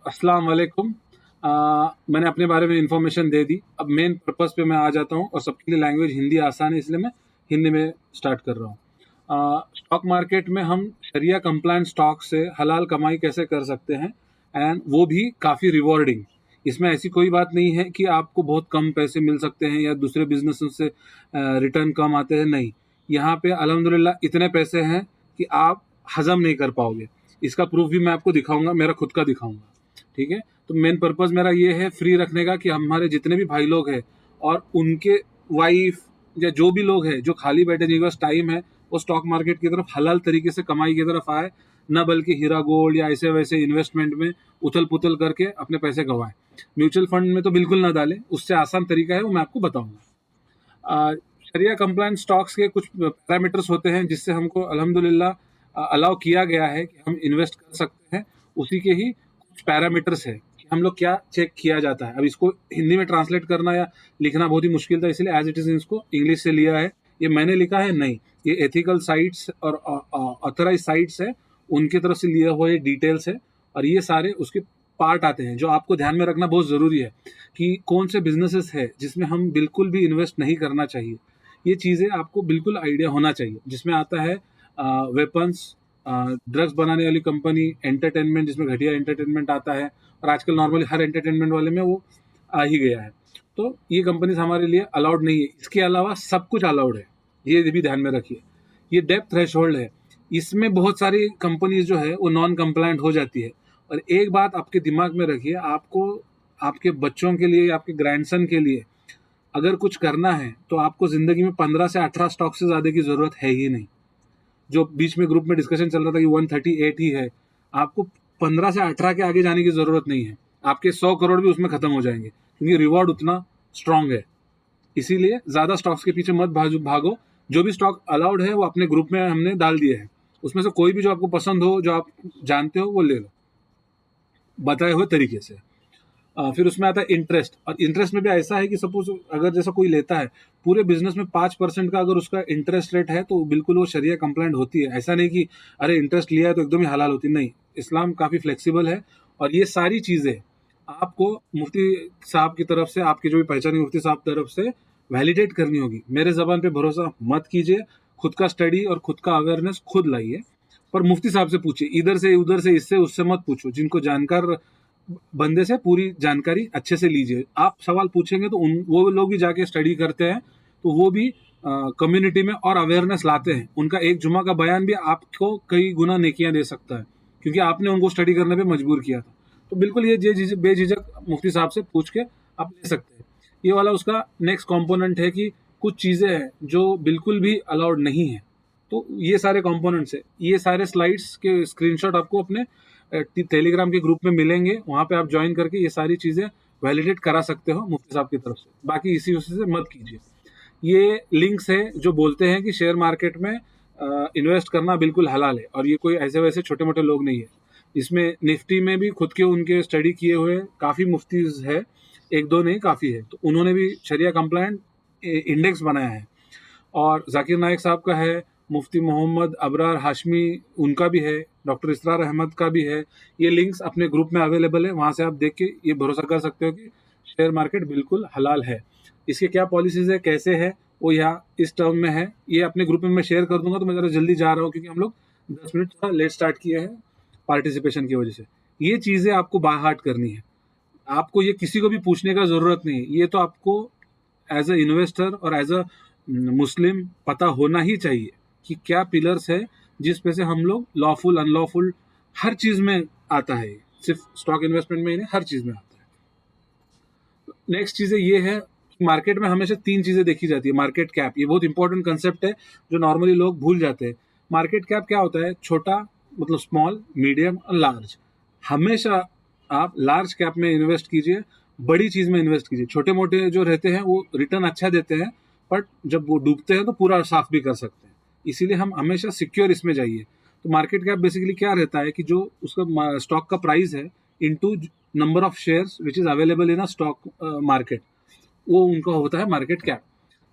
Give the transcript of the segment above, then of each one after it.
अस्सलाम वालेकुम। मैंने अपने बारे में इन्फॉर्मेशन दे दी। अब मेन पर्पस पे मैं आ जाता हूँ और सबके लिए लैंग्वेज हिंदी आसान है, इसलिए मैं हिंदी में स्टार्ट कर रहा हूँ। स्टॉक मार्केट में हम शरिया कंप्लायंट स्टॉक से हलाल कमाई कैसे कर सकते हैं, एंड वो भी काफ़ी रिवॉर्डिंग। इसमें ऐसी कोई बात नहीं है कि आपको बहुत कम पैसे मिल सकते हैं या दूसरे बिजनेस से रिटर्न कम आते हैं, नहीं। यहाँ पे अल्हम्दुलिल्लाह इतने पैसे हैं कि आप हजम नहीं कर पाओगे। इसका प्रूफ भी मैं आपको दिखाऊंगा, मेरा खुद का दिखाऊंगा। ठीक है, तो मेन पर्पस मेरा ये है फ्री रखने का कि हमारे जितने भी भाई लोग हैं और उनके वाइफ या जो भी लोग हैं जो खाली बैठे जिनके पास टाइम है, वो स्टॉक मार्केट की तरफ हलाल तरीके से कमाई की तरफ आए, न बल्कि हीरा गोल्ड या ऐसे वैसे इन्वेस्टमेंट में उथल पुथल करके अपने पैसे गंवाएं। म्यूचुअल फंड में तो बिल्कुल ना डालें, उससे आसान तरीका है वो मैं आपको बताऊंगा। शरिया कंप्लायंट स्टॉक्स के कुछ पैरामीटर्स होते हैं जिससे हमको अल्हम्दुलिल्लाह अलाउ किया गया है कि हम इन्वेस्ट कर सकते हैं। उसी के ही कुछ पैरामीटर्स है कि हम लोग क्या चेक किया जाता है। अब इसको हिंदी में ट्रांसलेट करना या लिखना बहुत ही मुश्किल था, इसलिए एज इट इज इसको इंग्लिश से लिया है। ये मैंने लिखा है नहीं, ये एथिकल साइट्स और ऑथराइज साइट्स है, उनकी तरफ से लिया हुआ ये डिटेल्स है। और ये सारे उसके पार्ट आते हैं जो आपको ध्यान में रखना बहुत ज़रूरी है कि कौन से बिजनेसेस है जिसमें हम बिल्कुल भी इन्वेस्ट नहीं करना चाहिए। ये चीज़ें आपको बिल्कुल आइडिया होना चाहिए। जिसमें आता है वेपन्स, ड्रग्स बनाने वाली कंपनी, एंटरटेनमेंट जिसमें घटिया एंटरटेनमेंट आता है, और आजकल नॉर्मली हर एंटरटेनमेंट वाले में वो आ ही गया है। तो ये कंपनीज हमारे लिए अलाउड नहीं है। इसके अलावा सब कुछ अलाउड है, ये भी ध्यान में रखिए। ये डेप्थ थ्रेशोल्ड है, इसमें बहुत सारी कंपनीज जो है वो नॉन कंप्लायंट हो जाती है। और एक बात आपके दिमाग में रखिए, आपको आपके बच्चों के लिए, आपके ग्रैंडसन के लिए अगर कुछ करना है तो आपको ज़िंदगी में 15 से 18 स्टॉक से ज़्यादा की ज़रूरत है ही नहीं। जो बीच में ग्रुप में डिस्कशन चल रहा था कि 138 ही है, आपको 15 से 18 के आगे जाने की ज़रूरत नहीं है। आपके 100 करोड़ भी उसमें ख़त्म हो जाएंगे, क्योंकि रिवॉर्ड उतना स्ट्रांग है। इसीलिए ज़्यादा स्टॉक्स के पीछे मत भागो। जो भी स्टॉक अलाउड है वो अपने ग्रुप में हमने डाल दिए हैं, उसमें से कोई भी जो आपको पसंद हो, जो आप जानते हो, वो ले लो बताए हुए तरीके से। फिर उसमें आता है इंटरेस्ट, और इंटरेस्ट में भी ऐसा है कि सपोज अगर जैसा कोई लेता है पूरे बिजनेस में 5% का अगर उसका इंटरेस्ट रेट है तो बिल्कुल वो शरिया कंप्लायंट होती है। ऐसा नहीं कि अरे इंटरेस्ट लिया है तो एकदम ही हलाल होती, नहीं। इस्लाम काफ़ी फ्लेक्सिबल है। और ये सारी चीज़ें आपको मुफ्ती साहब की तरफ से, आपकी जो भी पहचानी मुफ्ती साहब की तरफ से वैलिडेट करनी होगी। मेरे ज़बान पे भरोसा मत कीजिए, खुद का स्टडी और खुद का अवेयरनेस खुद लाइए। पर मुफ्ती साहब से पूछिए, इधर से उधर से इससे उससे मत पूछो। जिनको जानकार बंदे से पूरी जानकारी अच्छे से लीजिए। आप सवाल पूछेंगे तो वो लोग भी जाके स्टडी करते हैं, तो वो भी कम्युनिटी में और अवेयरनेस लाते हैं। उनका एक जुमा का बयान भी आपको कई गुना नेकियां दे सकता है, क्योंकि आपने उनको स्टडी करने पे मजबूर किया था। तो बिल्कुल ये बेझिझक मुफ्ती साहब से पूछ के आप ले सकते हैं। ये वाला उसका नेक्स्ट कंपोनेंट है कि कुछ चीज़ें हैं जो बिल्कुल भी अलाउड नहीं है। तो ये सारे कंपोनेंट्स है, ये सारे स्लाइड्स के स्क्रीनशॉट आपको अपने टेलीग्राम के ग्रुप में मिलेंगे। वहाँ पे आप ज्वाइन करके ये सारी चीज़ें वैलिडेट करा सकते हो मुफ्ती साहब की तरफ से। बाकी इसी उसी से मत कीजिए। ये लिंक्स है जो बोलते हैं कि शेयर मार्केट में इन्वेस्ट करना बिल्कुल हलाल है, और ये कोई ऐसे वैसे छोटे मोटे लोग नहीं है। इसमें निफ्टी में भी खुद के उनके स्टडी किए हुए काफ़ी मुफ्तीज है, एक दो नहीं काफ़ी है। तो उन्होंने भी शरिया कंप्लायंट इंडेक्स बनाया है। और जाकिर नाइक साहब का है, मुफ्ती मोहम्मद अबरार हाशमी उनका भी है, डॉक्टर इसरार अहमद का भी है। ये लिंक्स अपने ग्रुप में अवेलेबल है, वहाँ से आप देख के ये भरोसा कर सकते हो कि शेयर मार्केट बिल्कुल हलाल है। इसके क्या पॉलिसीज़ है, कैसे है, वो यहाँ इस टर्म में है। ये अपने ग्रुप में मैं शेयर कर दूंगा। तो मैं ज़रा जल्दी जा रहा हूँ क्योंकि हम लोग 10 मिनट थोड़ा लेट स्टार्ट किए हैं पार्टिसिपेशन की वजह से। ये चीज़ें आपको बाय हार्ट करनी है। आपको ये किसी को भी पूछने का ज़रूरत नहीं है। ये तो आपको एज अ इन्वेस्टर और एज अ मुस्लिम पता होना ही चाहिए कि क्या पिलर्स है जिस पे से हम लोग लॉफुल अनलॉफुल हर चीज़ में आता है। सिर्फ स्टॉक इन्वेस्टमेंट में ही नहीं, हर चीज़ में आता है। नेक्स्ट चीज़ें ये है, मार्केट में हमेशा 3 चीज़ें देखी जाती है। मार्केट कैप, ये बहुत इंपॉर्टेंट कंसेप्ट है जो नॉर्मली लोग भूल जाते हैं। मार्केट कैप क्या होता है? छोटा मतलब स्मॉल, मीडियम और लार्ज। हमेशा आप लार्ज कैप में इन्वेस्ट कीजिए, बड़ी चीज़ में इन्वेस्ट कीजिए। छोटे मोटे जो रहते हैं वो रिटर्न अच्छा देते हैं, बट जब वो डूबते हैं तो पूरा साफ भी कर सकते हैं। इसीलिए हम हमेशा सिक्योर इसमें जाइए। तो मार्केट कैप बेसिकली क्या रहता है कि जो उसका स्टॉक का प्राइस है into number of shares which is available in a stock market, वो उनका होता है मार्केट कैप।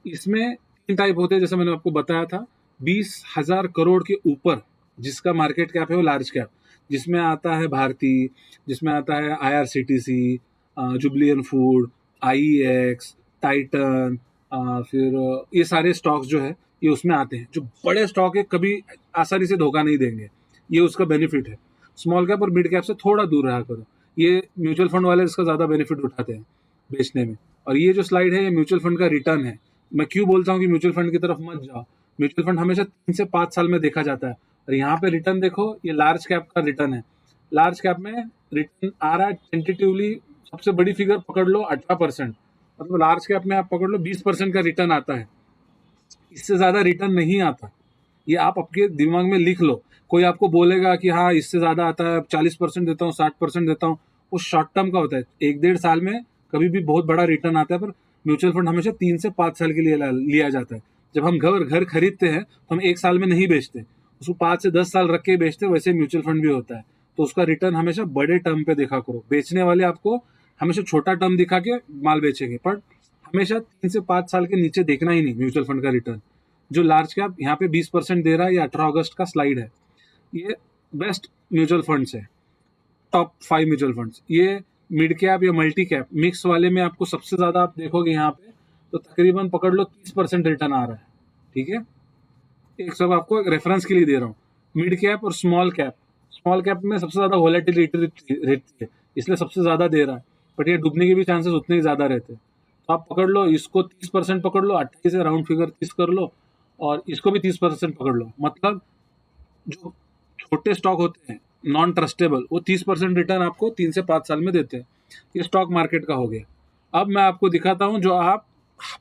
इसमें 3 टाइप होते हैं, जैसे मैंने आपको बताया था। 20,000 करोड़ के ऊपर जिसका मार्केट कैप है वो लार्ज कैप। जिसमें आता है भारती, जिसमें आता है IRCTC, जुबलियन फूड, IEX, टाइटन, फिर ये सारे स्टॉक्स जो है ये उसमें आते हैं। जो बड़े स्टॉक है कभी आसानी से धोखा नहीं देंगे, ये उसका बेनिफिट है। स्मॉल कैप और मिड कैप से थोड़ा दूर रहा करो, ये म्यूचुअल फंड वाले इसका ज़्यादा बेनिफिट उठाते हैं बेचने में। और ये जो स्लाइड है ये म्यूचुअल फंड का रिटर्न है। मैं क्यों बोलता हूँ कि म्यूचुअल फंड की तरफ मत जाओ, म्यूचुअल फंड हमेशा 3 से 5 साल में देखा जाता है, और यहाँ पे रिटर्न देखो, ये लार्ज कैप का रिटर्न है। लार्ज कैप में रिटर्न आ रहा है टेंटेटिवली, सबसे बड़ी फिगर पकड़ लो 18%, मतलब लार्ज कैप में आप पकड़ लो 20% का रिटर्न आता है, इससे ज़्यादा रिटर्न नहीं आता। ये आप आपके दिमाग में लिख लो। कोई आपको बोलेगा कि हाँ इससे ज़्यादा आता है, 40% देता हूँ, 60% देता हूँ, वो शॉर्ट टर्म का होता है। 1 डेढ़ साल में कभी भी बहुत बड़ा रिटर्न आता है, पर म्यूचुअल फंड हमेशा 3 से 5 साल के लिए लिया जाता है। जब हम घर घर खरीदते हैं तो हम 1 साल में नहीं बेचते, उसको 5 से 10 साल रख के बेचते हैं, वैसे म्यूचुअल फंड भी होता है। तो उसका रिटर्न हमेशा बड़े टर्म पे देखा करो। बेचने वाले आपको हमेशा छोटा टर्म दिखा के माल बेचेंगे, पर हमेशा 3 से 5 साल के नीचे देखना ही नहीं म्यूचुअल फंड का रिटर्न। जो लार्ज कैप यहाँ पे 20% दे रहा है, ये 18 अगस्त का स्लाइड है। ये बेस्ट म्यूचुअल फंड्स है, टॉप 5 म्यूचुअल फंड्स। ये मिड कैप या मल्टी कैप मिक्स वाले में आपको सबसे ज़्यादा आप देखोगे यहाँ पे, तो तकरीबन पकड़ लो 30% रिटर्न आ रहा है। ठीक है, एक सब आपको एक रेफरेंस के लिए दे रहा हूँ। मिड कैप और स्मॉल कैप में सबसे ज़्यादा वॉलेटिलिटी रहती है, इसलिए सबसे ज़्यादा दे रहा है, बट ये डूबने के भी चांसेस उतने ही ज़्यादा रहते हैं। तो आप पकड़ लो इसको 30% पकड़ लो, 28 से राउंड फिगर 30 कर लो, और इसको भी 30% पकड़ लो। मतलब जो छोटे स्टॉक होते हैं नॉन ट्रस्टेबल, वो 30% रिटर्न आपको 3 से 5 साल में देते हैं। ये स्टॉक मार्केट का हो गया। अब मैं आपको दिखाता हूँ जो आप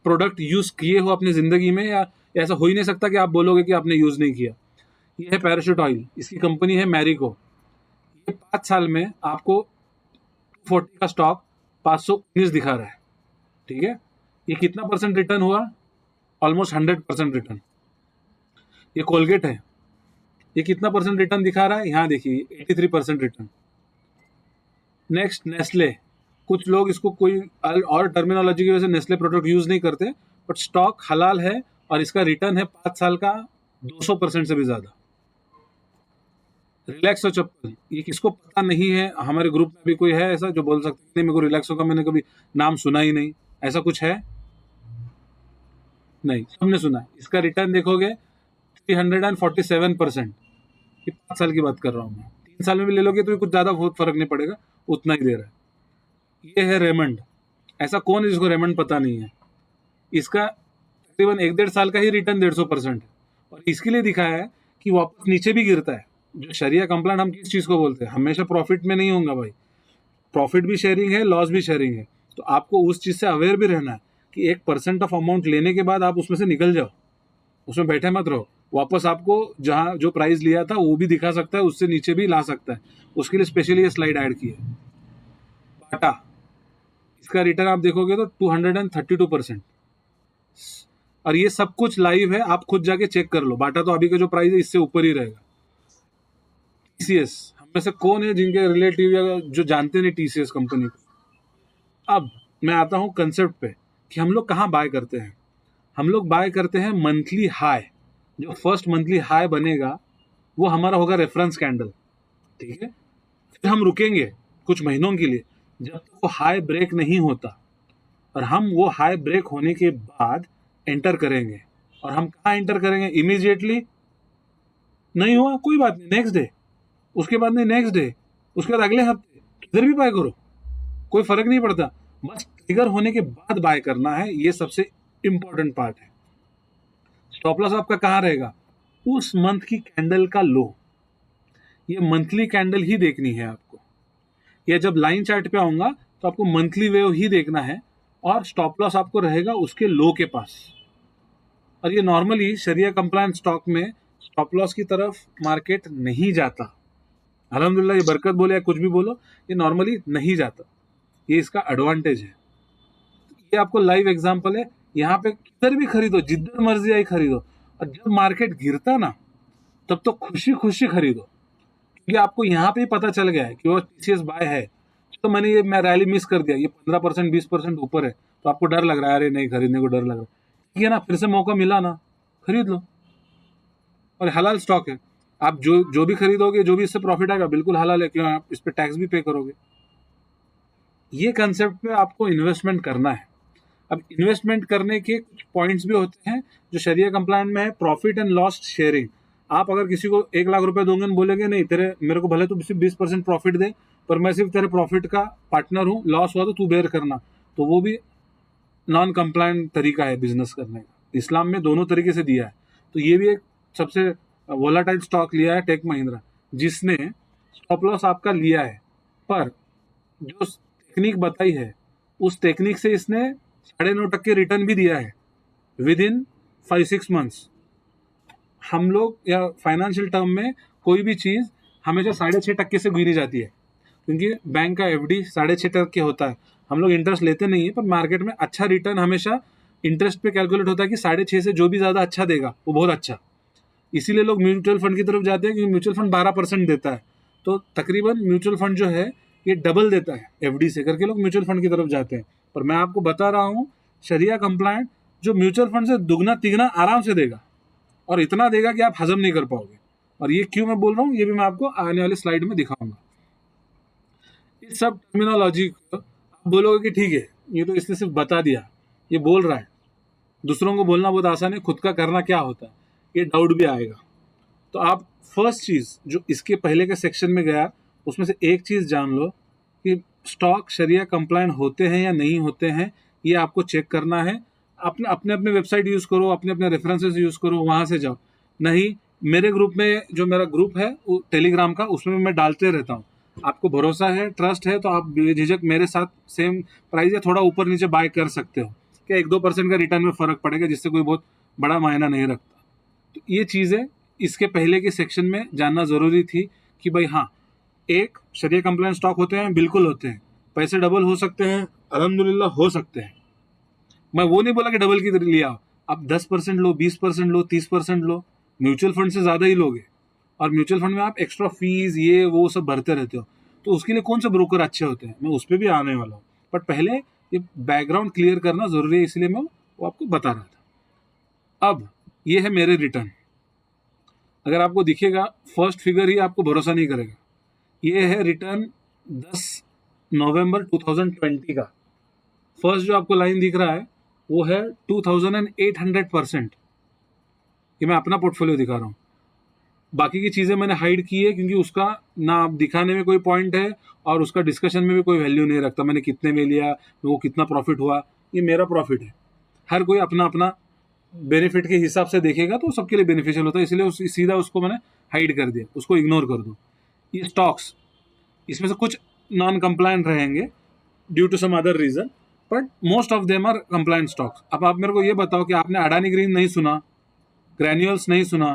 प्रोडक्ट यूज़ किए हो अपनी ज़िंदगी में, या ऐसा हो ही नहीं सकता कि आप बोलोगे कि आपने यूज़ नहीं किया। ये है पैराशूट ऑयल, इसकी कंपनी है मैरिको। ये 5 साल में आपको 40 का स्टॉक 519 दिखा रहा है। ठीक है, ये कितना परसेंट रिटर्न हुआ? Almost 100% return. ये कोलगेट है, ये कितना परसेंट रिटर्न दिखा रहा है? यहाँ देखिए 83% रिटर्न। नेक्स्ट नेस्ले, कुछ लोग इसको कोई और टर्मिनोलॉजी की वजह से नेस्ले प्रोडक्ट यूज नहीं करते, बट स्टॉक हलाल है और इसका रिटर्न है 5 साल का 200% से भी ज्यादा। रिलैक्सो चप्पल, ये किसको पता नहीं है? हमारे ग्रुप में भी कोई है ऐसा जो बोल सकते नहीं, मेरे को रिलैक्सो का मैंने कभी नाम सुना ही नहीं, ऐसा कुछ है? नहीं, सबने सुना है। इसका रिटर्न देखोगे 347%। ये 5 साल की बात कर रहा हूँ मैं, 3 साल में भी ले लोगे तो कुछ ज्यादा बहुत फर्क नहीं पड़ेगा, उतना ही दे रहा है। ये है रेमंड, ऐसा कौन है जिसको रेमंड पता नहीं है? इसका तकरीबन 1 डेढ़ साल का ही रिटर्न 150% है, और इसके लिए दिखाया है कि वापस नीचे भी गिरता है। जो शरिया कंप्लाइंट हम किस चीज को बोलते हैं, हमेशा प्रॉफिट में नहीं होगा भाई, प्रॉफिट भी शेयरिंग है, लॉस भी शेयरिंग है। तो आपको उस चीज से अवेयर भी रहना है कि 1% ऑफ अमाउंट लेने के बाद आप उसमें से निकल जाओ, उसमें बैठे मत रहो। वापस आपको जहां जो प्राइस लिया था वो भी दिखा सकता है, उससे नीचे भी ला सकता है। उसके लिए स्पेशली ये स्लाइड ऐड की है। बाटा, इसका रिटर्न आप देखोगे तो 232%, और ये सब कुछ लाइव है, आप खुद जाके चेक कर लो। बाटा तो अभी का जो प्राइस है इससे ऊपर ही रहेगा। टीसीएस, हम में से कौन है जिनके रिलेटिव या जो जानते नहीं टीसीएस कंपनी को? अब मैं आता हूं कंसेप्ट पे कि हम लोग कहाँ बाय करते हैं। हम लोग बाय करते हैं मंथली हाई। जो फर्स्ट मंथली हाई बनेगा वो हमारा होगा रेफरेंस कैंडल। ठीक है, फिर हम रुकेंगे कुछ महीनों के लिए जब तक वो हाई ब्रेक नहीं होता, और हम वो हाई ब्रेक होने के बाद एंटर करेंगे। और हम कहाँ एंटर करेंगे? इमीडिएटली नहीं हुआ कोई बात नहीं, नेक्स्ट डे, उसके बाद नहीं नेक्स्ट डे, उसके बाद अगले हफ्ते, किधर भी बाय करो, कोई फर्क नहीं पड़ता। बस ट्रिगर होने के बाद बाय करना है, ये सबसे इंपॉर्टेंट पार्ट है। स्टॉप लॉस आपका कहाँ रहेगा? उस मंथ की कैंडल का लो। ये मंथली कैंडल ही देखनी है आपको, या जब लाइन चार्ट पे आऊंगा तो आपको मंथली वेव ही देखना है, और स्टॉप लॉस आपको रहेगा उसके लो के पास। और ये नॉर्मली शरिया कंप्लायंस स्टॉक में स्टॉप लॉस की तरफ मार्केट नहीं जाता। अल्हम्दुलिल्लाह, ये बरकत बोले या कुछ भी बोलो, ये नॉर्मली नहीं जाता। ये इसका एडवांटेज है। ये आपको लाइव एग्जांपल है। यहाँ पे किधर भी खरीदो, जिधर मर्जी आई खरीदो, और जब मार्केट गिरता ना तब तो खुशी खुशी खरीदो, क्योंकि आपको यहाँ पे ही पता चल गया है कि वो टीसीएस बाय है। तो मैं रैली मिस कर दिया, ये 15% 20% ऊपर है, तो आपको डर लग रहा है, अरे नहीं खरीदने को डर लग रहा है। ठीक है ना, फिर से मौका मिला ना, खरीद लो। और हलाल स्टॉक है। आप जो भी खरीदोगे, जो भी इससे प्रॉफिट आएगा, बिल्कुल हलाल है, क्यों आप इस पे टैक्स भी पे करोगे। ये कंसेप्ट पे आपको इन्वेस्टमेंट करना है। अब इन्वेस्टमेंट करने के कुछ पॉइंट्स भी होते हैं जो शरिया कंप्लायंट में है, प्रॉफिट एंड लॉस शेयरिंग। आप अगर किसी को 1 लाख रुपए दोगे, बोलेंगे नहीं तेरे मेरे को भले तू सिर्फ 20% प्रॉफिट दे, पर मैं सिर्फ तेरे प्रॉफिट का पार्टनर हूँ, लॉस हुआ तो तू बेयर करना, तो वो भी नॉन कंप्लायंट तरीका है बिजनेस करने का। इस्लाम में दोनों तरीके से दिया है। तो ये भी एक सबसे वोलाटाइल स्टॉक लिया है टेक महिंद्रा, जिसने स्टॉप लॉस आपका लिया है, पर जो टेक्निक बताई है उस टेक्निक से इसने 9.5% रिटर्न भी दिया है विद इन 5-6 मंथ्स। हम लोग या फाइनेंशियल टर्म में कोई भी चीज़ हमेशा 6.5% से गिनी जाती है, क्योंकि बैंक का एफडी 6.5% होता है। हम लोग इंटरेस्ट लेते नहीं है, पर मार्केट में अच्छा रिटर्न हमेशा इंटरेस्ट पे कैलकुलेट होता है कि 6.5 से जो भी ज़्यादा अच्छा देगा वो बहुत अच्छा। इसीलिए लोग म्यूचुअल फंड की तरफ जाते हैं, क्योंकि म्यूचुअल फंड 12% देता है। तो तकरीबन म्यूचुअल फंड जो है ये डबल देता है एफडी से, करके लोग म्यूचुअल फंड की तरफ जाते हैं। पर मैं आपको बता रहा हूँ, शरिया कंप्लायंट जो म्यूचुअल फंड से दुगना तिगना आराम से देगा, और इतना देगा कि आप हजम नहीं कर पाओगे। और ये क्यों मैं बोल रहा हूँ, ये भी मैं आपको आने वाली स्लाइड में दिखाऊंगा। इस सब टर्मिनोलॉजी को आप बोलोगे कि ठीक है, ये तो इसने सिर्फ बता दिया, ये बोल रहा है। दूसरों को बोलना बहुत आसान है, खुद का करना क्या होता है, ये डाउट भी आएगा। तो आप फर्स्ट चीज़ जो इसके पहले के सेक्शन में गया, उसमें से एक चीज़ जान लो कि स्टॉक शरिया कंप्लायंट होते हैं या नहीं होते हैं, ये आपको चेक करना है। अपने अपने अपने वेबसाइट यूज़ करो, अपने अपने रेफरेंसेस यूज़ करो, वहाँ से जाओ। नहीं, मेरे ग्रुप में, जो मेरा ग्रुप है वो टेलीग्राम का, उसमें मैं डालते रहता हूँ। आपको भरोसा है, ट्रस्ट है, तो आप बेझिझक मेरे साथ सेम प्राइस या थोड़ा ऊपर नीचे बाय कर सकते हो। क्या 1-2% का रिटर्न में फ़र्क पड़ेगा, जिससे कोई बहुत बड़ा मायना नहीं रखता। तो ये चीज़ें इसके पहले के सेक्शन में जानना ज़रूरी थी कि भाई हाँ, एक शरिया कंप्लायंट स्टॉक होते हैं, बिल्कुल होते हैं। पैसे डबल हो सकते हैं, अल्हम्दुलिल्लाह हो सकते हैं। मैं वो नहीं बोला कि डबल की तरह लिया, आप 10% लो, 20% लो, 30% लो, म्यूचुअल फंड से ज़्यादा ही लोगे। और म्यूचुअल फंड में आप एक्स्ट्रा फीस ये वो सब भरते रहते हो, तो उसके लिए कौन से ब्रोकर अच्छे होते हैं, मैं उस पर भी आने वाला हूँ। बट पहले ये बैकग्राउंड क्लियर करना ज़रूरी है, इसलिए मैं वो आपको बता रहा था। अब ये है मेरे रिटर्न। अगर आपको दिखेगा, फर्स्ट फिगर ही आपको भरोसा नहीं करेगा। ये है रिटर्न 10 नवंबर 2020 का। फर्स्ट जो आपको लाइन दिख रहा है वो है 2800%। ये मैं अपना पोर्टफोलियो दिखा रहा हूँ। बाकी की चीज़ें मैंने हाइड की है, क्योंकि उसका ना दिखाने में कोई पॉइंट है, और उसका डिस्कशन में भी कोई वैल्यू नहीं रखता। मैंने कितने में लिया, वो कितना प्रॉफिट हुआ, ये मेरा प्रॉफिट है। हर कोई अपना अपना बेनिफिट के हिसाब से देखेगा तो सबके लिए बेनिफिशियल होता है, इसलिए सीधा उसको मैंने हाइड कर दिया, उसको इग्नोर कर दो। ये स्टॉक्स, इसमें से कुछ नॉन कंप्लायंट रहेंगे due to some other reason, but most of them are compliant stocks. अब आप मेरे को ये बताओ कि आपने अडानी ग्रीन नहीं सुना, ग्रैन्यूल्स नहीं सुना,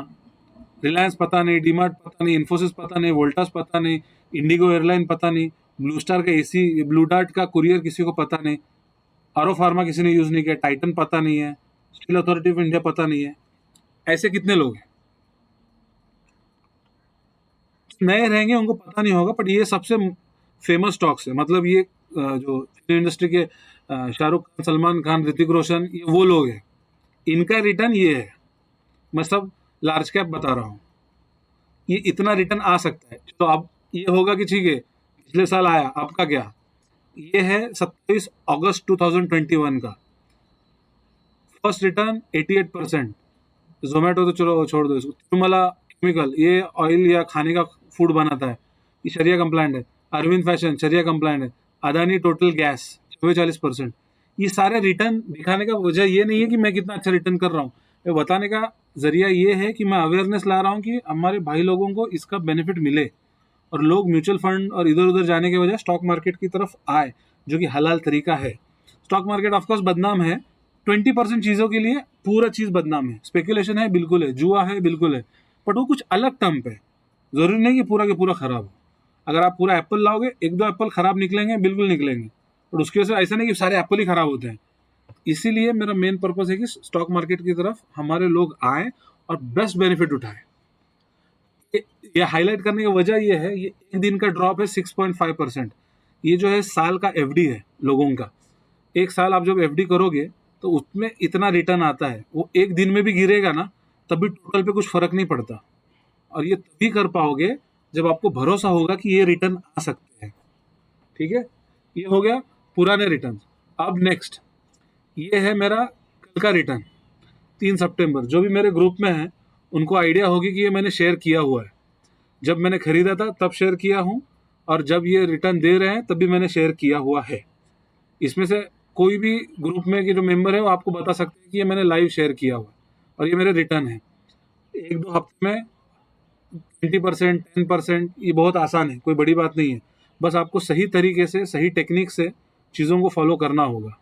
रिलायंस पता नहीं, डीमार्ट पता नहीं, इन्फोसिस पता नहीं, वोल्टास पता नहीं, इंडिगो एयरलाइन पता नहीं, ब्लू स्टार का एसी, ब्लू डार्ट का कुरियर किसी को पता नहीं, आरो फार्मा किसी ने यूज़ नहीं किया, टाइटन पता नहीं है, स्टील अथॉरिटी ऑफ इंडिया पता नहीं है। ऐसे कितने लोग हैं? नए रहेंगे, उनको पता नहीं होगा, बट ये सबसे फेमस स्टॉक्स है। मतलब ये जो फिल्म इंडस्ट्री के शाहरुख खान, सलमान खान, ऋतिक रोशन, ये वो लोग हैं, इनका रिटर्न ये है। मैं सब लार्ज कैप बता रहा हूँ, ये इतना रिटर्न आ सकता है। तो अब ये होगा कि ठीक है, पिछले साल आया, आपका क्या? ये है 27 अगस्त 2021 का फर्स्ट रिटर्न 88%। जोमेटो तो चलो छोड़ दो इसको, तिरुमला केमिकल, ये ऑयल या खाने का फूड बनाता है, ये शरिया कंप्लायंट है। अरविंद फैशन शरिया कंप्लायंट है। Adani total gas 44%। ये सारे रिटर्न दिखाने का वजह ये नहीं है कि मैं कितना अच्छा रिटर्न कर रहा हूँ, ये बताने का जरिया ये है कि मैं अवेयरनेस ला रहा हूँ कि हमारे भाई लोगों को इसका बेनिफिट मिले, और लोग म्यूचुअल फंड और इधर उधर जाने के वजह स्टॉक मार्केट की तरफ आए, जो कि हलाल तरीका है। स्टॉक मार्केट ऑफकोर्स बदनाम है 20% चीज़ों के लिए, पूरा चीज़ बदनाम है। स्पेकुलेशन है, बिल्कुल है, जुआ है, बिल्कुल है, बट वो कुछ अलग टर्म पे। ज़रूरी नहीं कि पूरा के पूरा खराब हो। अगर आप पूरा एप्पल लाओगे, 1-2 एप्पल खराब निकलेंगे, बिल्कुल निकलेंगे, बट उसकी वजह से ऐसा नहीं कि सारे एप्पल ही खराब होते हैं। इसीलिए मेरा मेन पर्पस है कि स्टॉक मार्केट की तरफ हमारे लोग आए और बेस्ट बेनिफिट उठाएं। ये हाईलाइट करने की वजह ये है, ये एक दिन का ड्रॉप है 6.5%। ये जो है साल का एफडी है लोगों का। एक साल आप जब एफडी करोगे तो उसमें इतना रिटर्न आता है, वो एक दिन में भी गिरेगा ना, तब भी टोटल पे कुछ फर्क नहीं पड़ता। और ये तभी कर पाओगे जब आपको भरोसा होगा कि ये रिटर्न आ सकते हैं। ठीक है, ये हो गया पुराने रिटर्न। अब नेक्स्ट ये है मेरा कल का रिटर्न 3 सितंबर। जो भी मेरे ग्रुप में है उनको आइडिया होगी कि ये मैंने शेयर किया हुआ है। जब मैंने खरीदा था तब शेयर किया हूँ, और जब ये रिटर्न दे रहे हैं तब भी मैंने शेयर किया हुआ है। इसमें से कोई भी ग्रुप में के जो मेंबर है वो आपको बता सकते हैं कि ये मैंने लाइव शेयर किया हुआ है और ये मेरे रिटर्न है। 1-2 हफ्ते में 20%, 10%, ये बहुत आसान है, कोई बड़ी बात नहीं है। बस आपको सही तरीके से, सही टेक्निक से चीज़ों को फॉलो करना होगा।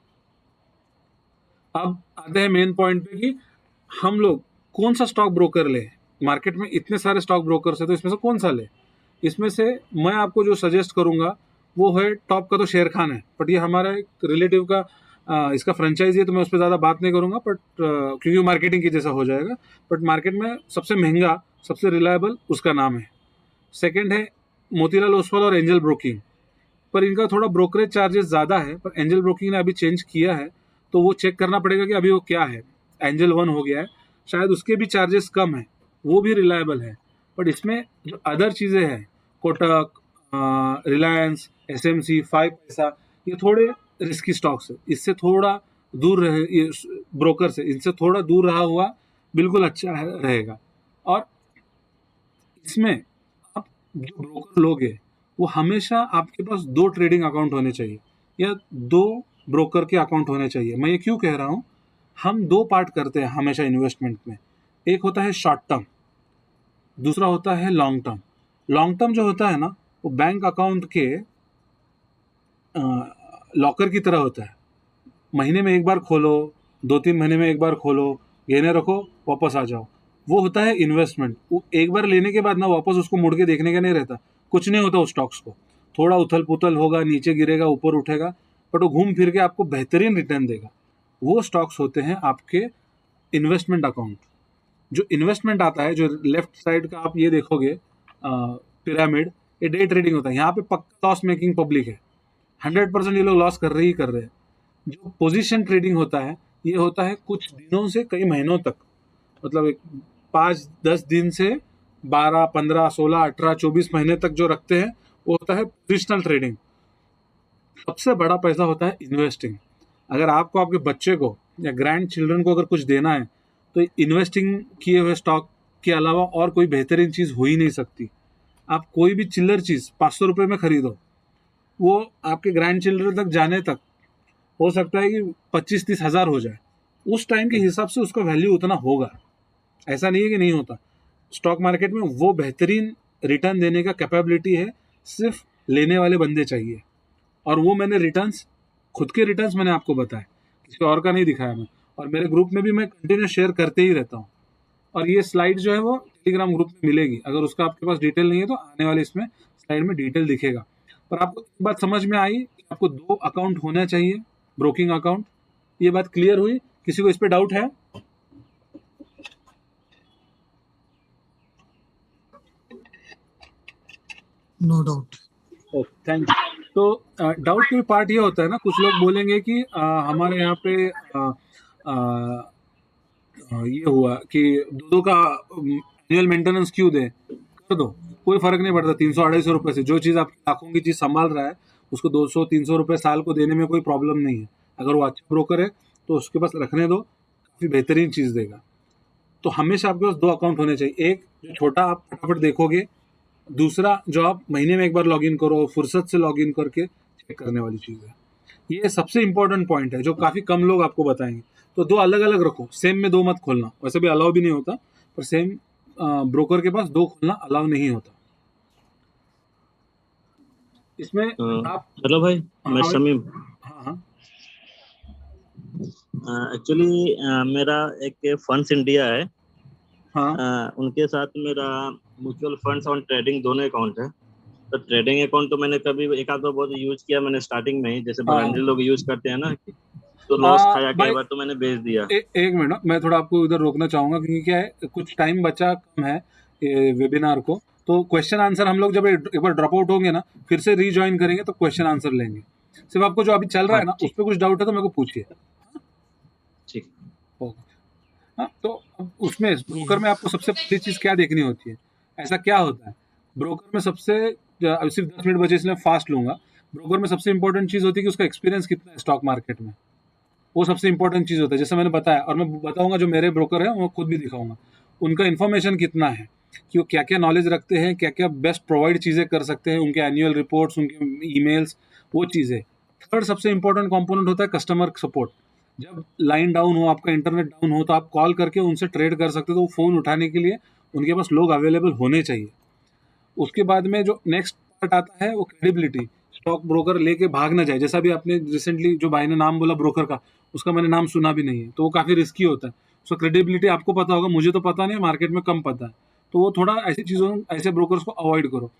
अब आते हैं मेन पॉइंट पे कि हम लोग कौन सा स्टॉक ब्रोकर लें। मार्केट में इतने सारे स्टॉक ब्रोकर्स है, तो इसमें से कौन सा ले। इसमें से मैं आपको जो सजेस्ट करूंगा वो है, टॉप का तो शेर खान है, बट ये हमारा एक रिलेटिव का इसका फ्रेंचाइजी है, तो मैं उस पर ज़्यादा बात नहीं करूंगा, बट क्योंकि मार्केटिंग की जैसा हो जाएगा। बट मार्केट में सबसे महंगा, सबसे रिलायबल उसका नाम है। सेकेंड है मोतीलाल ओसवाल और एंजल ब्रोकिंग, पर इनका थोड़ा ब्रोकरेज चार्जेस ज़्यादा है। पर एंजल ब्रोकिंग ने अभी चेंज किया है, तो वो चेक करना पड़ेगा कि अभी वो क्या है। एंजल 1 हो गया है, शायद उसके भी चार्जेस कम है, वो भी रिलायबल है। बट इसमें जो अदर चीज़ें हैं, कोटक, रिलायंस, एसएमसी, 5 पैसा, ये थोड़े रिस्की स्टॉक्स है। इससे थोड़ा दूर रहे, ये ब्रोकर से इनसे थोड़ा दूर रहा हुआ बिल्कुल अच्छा रहेगा। और इसमें आप जो ब्रोकर लोगे वो हमेशा आपके पास 2 ट्रेडिंग अकाउंट होने चाहिए या 2 ब्रोकर के अकाउंट होने चाहिए। मैं ये क्यों कह रहा हूँ, हम 2 पार्ट करते हैं हमेशा इन्वेस्टमेंट में। एक होता है शॉर्ट टर्म, दूसरा होता है लॉन्ग टर्म। लॉन्ग टर्म जो होता है ना, वो बैंक अकाउंट के लॉकर की तरह होता है। महीने में एक बार खोलो, 2-3 महीने में एक बार खोलो, गहने रखो, वापस आ जाओ। वो होता है इन्वेस्टमेंट। वो एक बार लेने के बाद ना वापस उसको मुड़ के देखने का नहीं रहता, कुछ नहीं होता उस स्टॉक्स को। थोड़ा उथल पुथल होगा, नीचे गिरेगा, ऊपर उठेगा, बट वो घूम फिर के आपको बेहतरीन रिटर्न देगा। वो स्टॉक्स होते हैं आपके इन्वेस्टमेंट अकाउंट। जो इन्वेस्टमेंट आता है, जो लेफ्ट साइड का आप ये देखोगे पिरामिड, ये डे ट्रेडिंग होता है। यहाँ पे पक्का लॉस मेकिंग पब्लिक है, 100% ये लोग लॉस कर रहे ही कर रहे हैं। जो पोजीशन ट्रेडिंग होता है, ये होता है कुछ दिनों से कई महीनों तक, मतलब एक 5-10 दिन से 12-15-16-18-24 महीने तक जो रखते हैं, वो होता है पोजिशनल ट्रेडिंग। सबसे बड़ा पैसा होता है इन्वेस्टिंग। अगर आपको आपके बच्चे को या ग्रैंड चिल्ड्रन को अगर कुछ देना है, तो इन्वेस्टिंग किए हुए स्टॉक के अलावा और कोई बेहतरीन चीज़ हो ही नहीं सकती। आप कोई भी चिल्लर चीज़ 500 रुपये में खरीदो, वो आपके ग्रैंड चिल्ड्रन तक जाने तक हो सकता है कि 25-30 हज़ार हो जाए। उस टाइम के हिसाब से उसका वैल्यू उतना होगा, ऐसा नहीं है कि नहीं होता। स्टॉक मार्केट में वो बेहतरीन रिटर्न देने का कैपेबिलिटी है, सिर्फ लेने वाले बंदे चाहिए। और वो मैंने रिटर्न्स, खुद के रिटर्न्स मैंने आपको बताया, किसी और का नहीं दिखाया मैं। और मेरे ग्रुप में भी मैं कंटिन्यू शेयर करते ही रहता हूँ। और ये स्लाइड जो है वो टेलीग्राम ग्रुप में मिलेगी। अगर उसका आपके पास डिटेल नहीं है तो आने वाले इसमें स्लाइड में डिटेल दिखेगा। पर आपको एक बात समझ में आई कि आपको 2 अकाउंट होना चाहिए, ब्रोकिंग अकाउंट। ये बात क्लियर हुई? किसी को इस पे डाउट है? No doubt. Okay, thank you. तो डाउट का पार्ट ये होता है ना, कुछ लोग बोलेंगे कि हमारे यहाँ पे ये हुआ कि दो का एनुअल मेंटेनेंस क्यों दे, कर दो, कोई फर्क नहीं पड़ता। 300-250 रुपए से जो चीज़ आपकी लाखों की चीज़ संभाल रहा है, उसको 200-300 रुपए साल को देने में कोई प्रॉब्लम नहीं है। अगर वो अच्छा ब्रोकर है तो उसके पास रखने दो, काफ़ी बेहतरीन चीज़ देगा। तो हमेशा आपके पास 2 अकाउंट होने चाहिए। एक जो छोटा आप फटाफट देखोगे, दूसरा जो आप महीने में एक बार लॉगिन करो, फुर्सत से लॉगिन करके चेक करने वाली चीज़ है। ये सबसे इंपॉर्टेंट पॉइंट है जो काफ़ी कम लोग आपको बताएंगे। तो 2 अलग अलग रखो, सेम में 2 मत खोलना। वैसे भी अलाउ भी नहीं होता, पर सेम ब्रोकर के पास 2 खोलना अलाउ नहीं होता। इसमें आप हेलो भाई, मैं हाँ शमीम। हाँ हाँ एक्चुअली मेरा एक फंड्स इंडिया है। हाँ उनके साथ मेरा म्यूचुअल फंड्स और ट्रेडिंग दोनों अकाउंट है। तो ट्रेडिंग अकाउंट तो मैंने कभी एक आध बार बहुत यूज किया मैंने स्टार्टिंग में ही, जैसे बरांडरी लोग यूज करते हैं ना, तो लॉस खाया कई भाई बार तो मैंने बेच दिया। एक मिनट, मैं थोड़ा आपको इधर रोकना चाहूंगा, क्योंकि क्या है, कुछ टाइम बचा कम है वेबिनार को। तो क्वेश्चन आंसर हम लोग जब एक बार ड्रॉप आउट होंगे ना, फिर से रीज्वाइन करेंगे तो क्वेश्चन आंसर लेंगे। सिर्फ आपको जो अभी चल रहा हाँ है ना, उस ठीक, पर कुछ डाउट है तो मेरे को पूछिए। ठीक। ओके। हाँ, तो अब उसमें ब्रोकर में आपको सबसे पहली चीज़ क्या देखनी होती है? ऐसा क्या होता है ब्रोकर में सबसे, सिर्फ 10 मिनट बचे इसलिए फास्ट लूंगा। ब्रोकर में सबसे इंपॉर्टेंट चीज होती है कि उसका एक्सपीरियंस कितना है स्टॉक मार्केट में, वो सबसे इंपॉर्टेंट चीज होता है। जैसे मैंने बताया, और मैं बताऊंगा जो मेरे ब्रोकर है वो खुद भी दिखाऊंगा, उनका इन्फॉर्मेशन कितना है, कि वो क्या क्या नॉलेज रखते हैं, क्या क्या बेस्ट प्रोवाइड चीजें कर सकते हैं, उनके एनुअल रिपोर्ट्स, उनके ईमेल्स, वो चीजें। थर्ड सबसे इंपॉर्टेंट कंपोनेंट होता है कस्टमर सपोर्ट। जब लाइन डाउन हो, आपका इंटरनेट डाउन हो, तो आप कॉल करके उनसे ट्रेड कर सकते हो, तो वो फोन उठाने के लिए उनके पास लोग अवेलेबल होने चाहिए। उसके बाद में जो नेक्स्ट पार्ट आता है वो क्रेडिबिलिटी। स्टॉक ब्रोकर लेके भाग ना जाए, जैसा भी आपने रिसेंटली जो भाई ने नाम बोला ब्रोकर का, उसका मैंने नाम सुना भी नहीं है, तो वो काफी रिस्की होता है। सो क्रेडिबिलिटी आपको पता होगा, मुझे तो पता नहीं, मार्केट में कम पता है, तो वो थोड़ा ऐसी चीजों, ऐसे ब्रोकर्स को अवॉइड करो।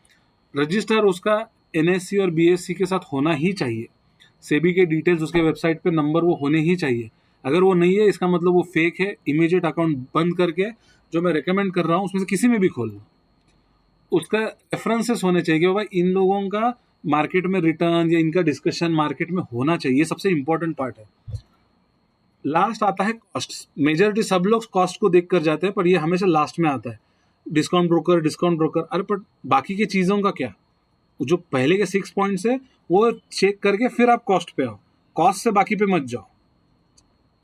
रजिस्टर उसका एनएससी और बीएससी के साथ होना ही चाहिए। सेबी के डिटेल्स उसके वेबसाइट पे नंबर वो होने ही चाहिए। अगर वो नहीं है, इसका मतलब वो फेक है। इमीडिएट अकाउंट बंद करके जो मैं रेकमेंड कर रहा हूँ उसमें से किसी में भी खोल लो। उसका रेफरेंसेस होने चाहिए कि भाई इन लोगों का मार्केट में रिटर्न या इनका डिस्कशन मार्केट में होना चाहिए, सबसे इंपॉर्टेंट पार्ट है। लास्ट आता है कॉस्ट। मेजोरिटी सब लोग कॉस्ट को देख कर जाते हैं, पर ये हमेशा लास्ट में आता है। डिस्काउंट ब्रोकर, डिस्काउंट ब्रोकर, अरे पर बाकी की चीजों का क्या? जो पहले के 6 पॉइंट्स है वो चेक करके फिर आप कॉस्ट पे आओ, कॉस्ट से बाकी पे मत जाओ।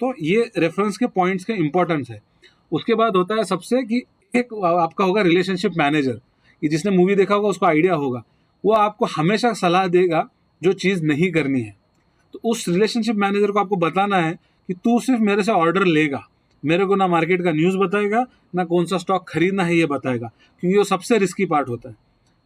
तो ये रेफरेंस के पॉइंट्स का इंपॉर्टेंस है। उसके बाद होता है सबसे कि एक आपका होगा रिलेशनशिप मैनेजर, कि जिसने मूवी देखा होगा उसको आइडिया होगा, वो आपको हमेशा सलाह देगा जो चीज़ नहीं करनी है। तो उस रिलेशनशिप मैनेजर को आपको बताना है कि तू सिर्फ मेरे से ऑर्डर लेगा, मेरे को ना मार्केट का न्यूज़ बताएगा, ना कौन सा स्टॉक खरीदना है ये बताएगा, क्योंकि वो सबसे रिस्की पार्ट होता है।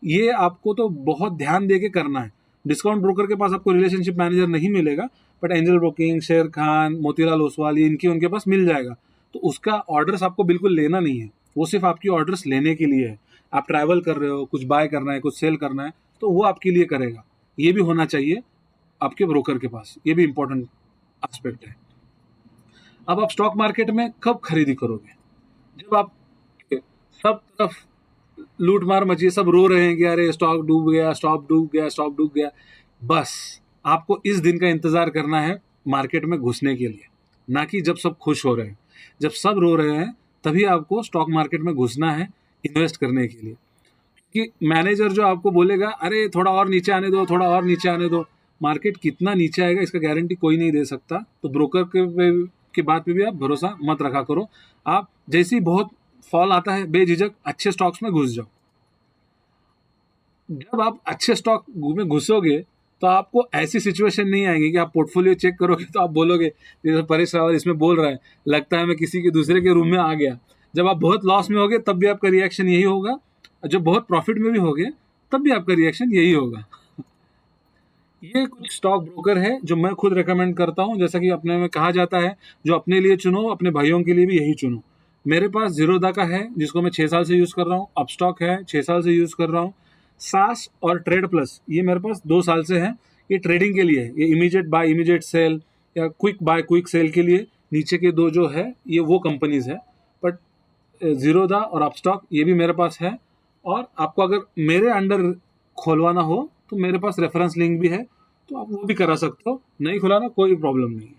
ये आपको तो बहुत ध्यान दे के करना है। डिस्काउंट ब्रोकर के पास आपको रिलेशनशिप मैनेजर नहीं मिलेगा, बट एंजल ब्रोकिंग, शेर खान, मोतीलाल ओसवाल, इनकी उनके पास मिल जाएगा। तो उसका ऑर्डर्स आपको बिल्कुल लेना नहीं है, वो सिर्फ आपकी ऑर्डर्स लेने के लिए है। आप ट्रैवल कर रहे हो, कुछ बाय करना है, कुछ सेल करना है, तो वो आपके लिए करेगा। ये भी होना चाहिए आपके ब्रोकर के पास, ये भी इंपॉर्टेंट एस्पेक्ट है। अब आप स्टॉक मार्केट में कब खरीदी करोगे? जब आप सब तरफ लूट मार मची है, सब रो रहे हैं कि अरे स्टॉक डूब गया, स्टॉक डूब गया, स्टॉक डूब गया। बस आपको इस दिन का इंतजार करना है मार्केट में घुसने के लिए, ना कि जब सब खुश हो रहे हैं। जब सब रो रहे हैं तभी आपको स्टॉक मार्केट में घुसना है, इन्वेस्ट करने के लिए। कि मैनेजर जो आपको बोलेगा अरे थोड़ा और नीचे आने दो, थोड़ा और नीचे आने दो, मार्केट कितना नीचे आएगा इसका गारंटी कोई नहीं दे सकता। तो ब्रोकर के बात पे भी आप भरोसा मत रखा करो। आप जैसे ही बहुत फॉल आता है, बेझिझक अच्छे स्टॉक्स में घुस जाओ। जब आप अच्छे स्टॉक में घुसोगे तो आपको ऐसी सिचुएशन नहीं आएगी कि आप पोर्टफोलियो चेक करोगे तो आप बोलोगे, जैसे परेश रावल इसमें बोल रहा है, लगता है मैं किसी के दूसरे के रूम में आ गया। जब आप बहुत लॉस में होगे तब भी आपका रिएक्शन यही होगा, और जब बहुत प्रॉफिट में भी होगे तब भी आपका रिएक्शन यही होगा। ये कुछ स्टॉक ब्रोकर है जो मैं खुद रेकमेंड करता हूँ। जैसा कि अपने में कहा जाता है, जो अपने लिए चुनो अपने भाइयों के लिए भी यही चुनो। मेरे पास जीरोदा का है जिसको मैं 6 साल से यूज़ कर रहा हूँ, अपस्टॉक है 6 साल से यूज़ कर रहा हूँ, सास और ट्रेड प्लस ये मेरे पास 2 साल से है। ये ट्रेडिंग के लिए है, ये इमीडिएट बाय इमीडिएट सेल या क्विक बाय क्विक सेल के लिए। नीचे के दो जो है ये वो कंपनीज है, बट जीरोदा और अपस्टॉक ये भी मेरे पास है। और आपको अगर मेरे अंडर खोलवाना हो तो मेरे पास रेफरेंस लिंक भी है, तो आप वो भी करा सकते हो। नहीं खुलाना कोई प्रॉब्लम नहीं है,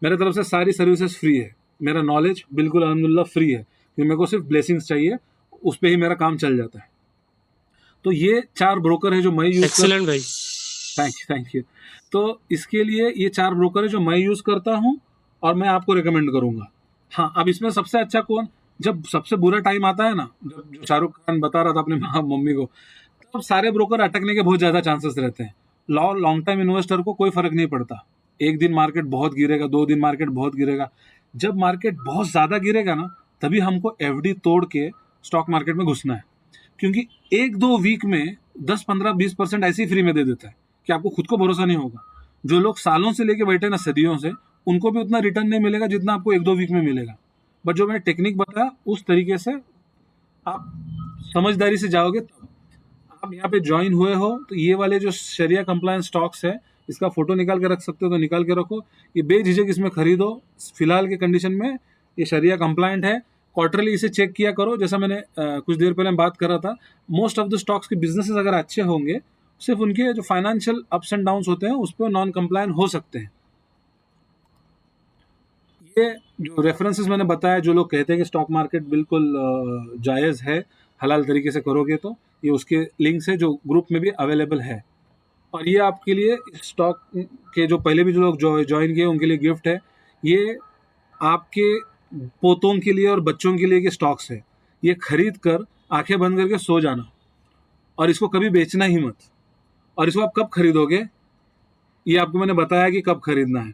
मेरे तरफ से सारी सर्विसेज फ्री है। मेरा नॉलेज बिल्कुल अल्हम्दुलिल्लाह फ्री है, क्योंकि मेरे को सिर्फ ब्लेसिंग्स चाहिए, उस पर ही मेरा काम चल जाता है। तो ये 4 ब्रोकर है जो मैं यूज़ कर। एक्सीलेंट भाई। Thank you. तो इसके लिए ये 4 ब्रोकर है जो मैं यूज़ करता हूँ और मैं आपको रिकमेंड करूँगा। हाँ, अब इसमें सबसे अच्छा कौन? जब सबसे बुरा टाइम आता है ना, जब जो शाहरुख खान बता रहा था अपने मम्मी को, तब सारे ब्रोकर अटकने के बहुत ज़्यादा चांसेस रहते हैं। लॉन्ग टाइम इन्वेस्टर को कोई फर्क नहीं पड़ता, एक दिन मार्केट बहुत गिरेगा, 2 दिन मार्केट बहुत गिरेगा। जब मार्केट बहुत ज़्यादा गिरेगा ना, तभी हमको एफडी तोड़ के स्टॉक मार्केट में घुसना है, क्योंकि 1-2 वीक में 10-15-20% ऐसे ही फ्री में दे देता है कि आपको खुद को भरोसा नहीं होगा। जो लोग सालों से लेके बैठे ना, सदियों से, उनको भी उतना रिटर्न नहीं मिलेगा जितना आपको 1-2 वीक में मिलेगा। बट जो मैंने टेक्निक बताया उस तरीके से आप समझदारी से जाओगे, तब आप यहाँ पे ज्वाइन हुए हो तो ये वाले जो शरिया कंप्लायंस स्टॉक्स है, इसका फोटो निकाल के रख सकते हो तो निकाल के रखो। ये बेझिझक इसमें खरीदो, फिलहाल के कंडीशन में ये शरिया कंप्लायंट है। क्वार्टरली इसे चेक किया करो, जैसा मैंने कुछ देर पहले बात कर रहा था। मोस्ट ऑफ द स्टॉक्स के बिजनेसेस अगर अच्छे होंगे, सिर्फ उनके जो फाइनेंशियल अप्स एंड डाउन्स होते हैं उस पर नॉन कंप्लायंट हो सकते हैं। ये जो रेफरेंसेस मैंने बताया, जो लोग कहते हैं कि स्टॉक मार्केट बिल्कुल जायज़ है, हलाल तरीके से करोगे तो। ये उसके लिंक्स है जो ग्रुप में भी अवेलेबल है। और ये आपके लिए स्टॉक के जो पहले भी जो लोग ज्वाइन किए उनके लिए गिफ्ट है। ये आपके पोतों के लिए और बच्चों के लिए के स्टॉक्स है। ये खरीद कर आंखें बंद करके सो जाना, और इसको कभी बेचना ही मत। और इसको आप कब खरीदोगे, ये आपको मैंने बताया कि कब खरीदना है।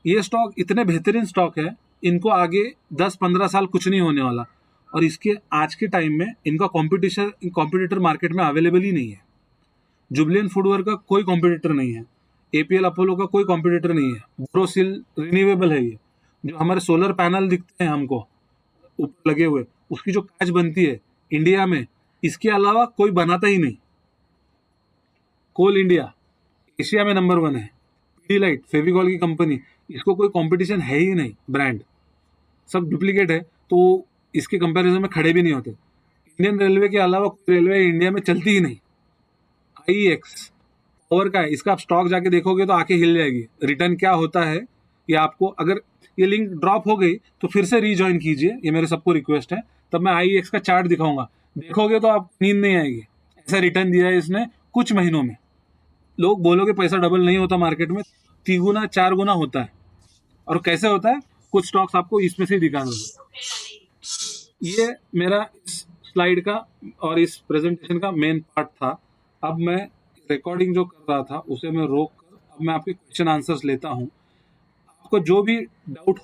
ये स्टॉक इतने बेहतरीन स्टॉक है, इनको आगे 10-15 साल कुछ नहीं होने वाला। और इसके आज के टाइम में इनका कॉम्पिटिटर मार्केट में अवेलेबल ही नहीं है। जुबलियन फूडवेयर का कोई कॉम्पिटिटर नहीं है, एपीएल अपोलो का कोई कॉम्पिटिटर नहीं है। बोरोसिल रिन्यूएबल है, ये जो हमारे सोलर पैनल दिखते हैं हमको ऊपर लगे हुए, उसकी जो कांच बनती है इंडिया में, इसके अलावा कोई बनाता ही नहीं। कोल इंडिया एशिया में नंबर 1 है। पीडीलाइट फेविकॉल की कंपनी, इसको कोई कंपटीशन है ही नहीं, ब्रांड सब डुप्लीकेट है, तो इसके कंपैरिजन में खड़े भी नहीं होते। इंडियन रेलवे के अलावा कोई रेलवे इंडिया में चलती ही नहीं। आईएक्स पावर का है, इसका आप स्टॉक जाके देखोगे तो आंखें हिल जाएगी। रिटर्न क्या होता है ये आपको, अगर ये लिंक ड्रॉप हो गई तो फिर से रीजॉइन कीजिए, ये मेरे सबको रिक्वेस्ट है। तब मैं आईएक्स का चार्ट दिखाऊंगा, देखोगे तो आप नींद नहीं आएगी। ऐसा रिटर्न दिया है इसने कुछ महीनों में। लोग बोलोगे पैसा डबल नहीं होता मार्केट में, 3 गुना 4 गुना होता है। और कैसे होता है, कुछ स्टॉक्स आपको इसमें से दिखा दूंगा। ये मेरा इस स्लाइड का और इस प्रेजेंटेशन का मेन पार्ट था। अब मैं रिकॉर्डिंग जो कर रहा था उसे मैं रोक कर अब मैं आपके क्वेश्चन आंसर्स लेता हूँ। आपको जो भी डाउट